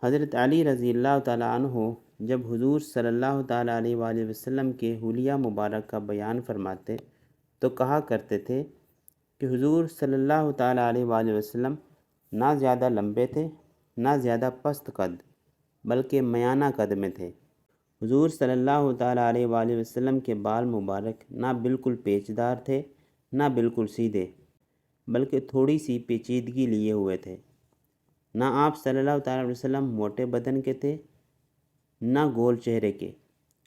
حضرت علی رضی اللہ تعالیٰ عنہ جب حضور صلی اللہ تعالیٰ علیہ وآلہ وسلم کے حلیہ مبارک کا بیان فرماتے تو کہا کرتے تھے کہ حضور صلی اللہ تعالیٰ علیہ وآلہ وسلم نہ زیادہ لمبے تھے نہ زیادہ پست قد بلکہ میانہ قد میں تھے۔ حضور صلی اللہ تعالیٰ علیہ وآلہ وسلم کے بال مبارک نہ بالکل پیچدار تھے نہ بالکل سیدھے بلکہ تھوڑی سی پیچیدگی لیے ہوئے تھے۔ نہ آپ صلی اللہ تعالیٰ علیہ وسلم موٹے بدن کے تھے نہ گول چہرے کے،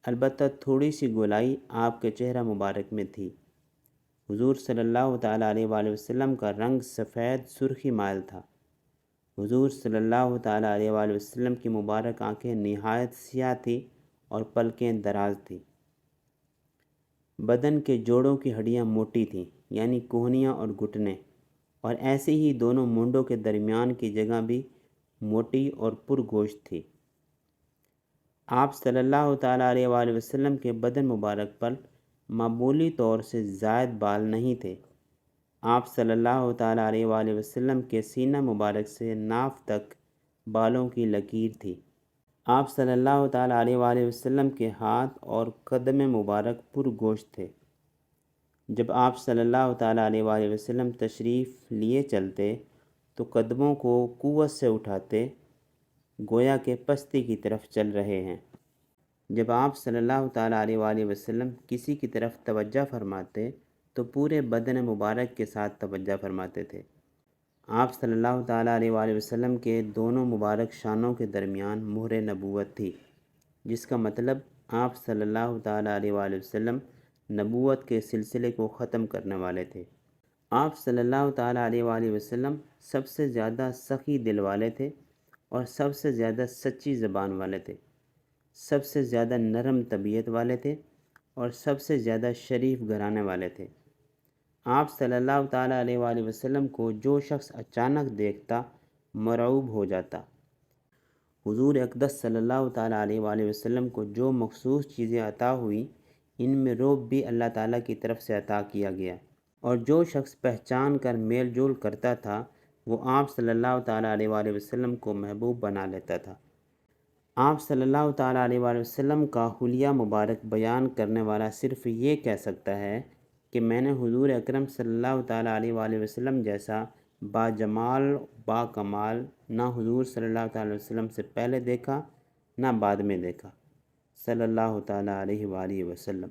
البتہ تھوڑی سی گولائی آپ کے چہرہ مبارک میں تھی۔ حضور صلی اللہ تعالیٰ علیہ وآلہ وسلم کا رنگ سفید سرخی مائل تھا۔ حضور صلی اللہ تعالیٰ علیہ وآلہ وسلم کی مبارک آنکھیں نہایت سیاہ تھیں اور پلکیں دراز تھیں۔ بدن کے جوڑوں کی ہڈیاں موٹی تھیں، یعنی کوہنیاں اور گھٹنے، اور ایسے ہی دونوں مونڈوں کے درمیان کی جگہ بھی موٹی اور پرگوشت تھی۔ آپ صلی اللہ تعالیٰ علیہ وآلہ وسلم کے بدن مبارک پر معمولی طور سے زائد بال نہیں تھے۔ آپ صلی اللہ تعالیٰ علیہ وآلہ وسلم کے سینہ مبارک سے ناف تک بالوں کی لکیر تھی۔ آپ صلی اللہ تعالیٰ علیہ وآلہ وسلم کے ہاتھ اور قدم مبارک پرگوشت تھے۔ جب آپ صلی اللہ تعالیٰ علیہ وآلہ وسلم تشریف لیے چلتے تو قدموں کو قوت سے اٹھاتے گویا کہ پستی کی طرف چل رہے ہیں۔ جب آپ صلی اللہ تعالیٰ علیہ وآلہ وسلم کسی کی طرف توجہ فرماتے تو پورے بدن مبارک کے ساتھ توجہ فرماتے تھے۔ آپ صلی اللہ تعالیٰ علیہ وآلہ وسلم کے دونوں مبارک شانوں کے درمیان مہر نبوت تھی، جس کا مطلب آپ صلی اللہ تعالیٰ علیہ وآلہ وسلم نبوت کے سلسلے کو ختم کرنے والے تھے۔ آپ صلی اللہ تعالیٰ علیہ وآلہ وسلم سب سے زیادہ سخی دل والے تھے اور سب سے زیادہ سچی زبان والے تھے، سب سے زیادہ نرم طبیعت والے تھے اور سب سے زیادہ شریف گھرانے والے تھے۔ آپ صلی اللہ تعالیٰ علیہ وآلہ وسلم کو جو شخص اچانک دیکھتا مرعوب ہو جاتا۔ حضور اقدس صلی اللہ تعالیٰ علیہ وآلہ وسلم کو جو مخصوص چیزیں عطا ہوئیں ان میں رعب بھی اللہ تعالیٰ کی طرف سے عطا کیا گیا، اور جو شخص پہچان کر میل جول کرتا تھا وہ آپ صلی اللہ تعالیٰ علیہ وآلہ وسلم کو محبوب بنا لیتا تھا۔ آپ صلی اللہ تعالیٰ علیہ وآلہ وسلم کا حلیہ مبارک بیان کرنے والا صرف یہ کہہ سکتا ہے کہ میں نے حضور اکرم صلی اللہ تعالیٰ علیہ وآلہ وسلم جیسا با جمال با کمال نہ حضور صلی اللہ تعالیٰ علیہ وسلم سے پہلے دیکھا نہ بعد میں دیکھا، صلی اللہ تعالیٰ علیہ وآلہ وسلم۔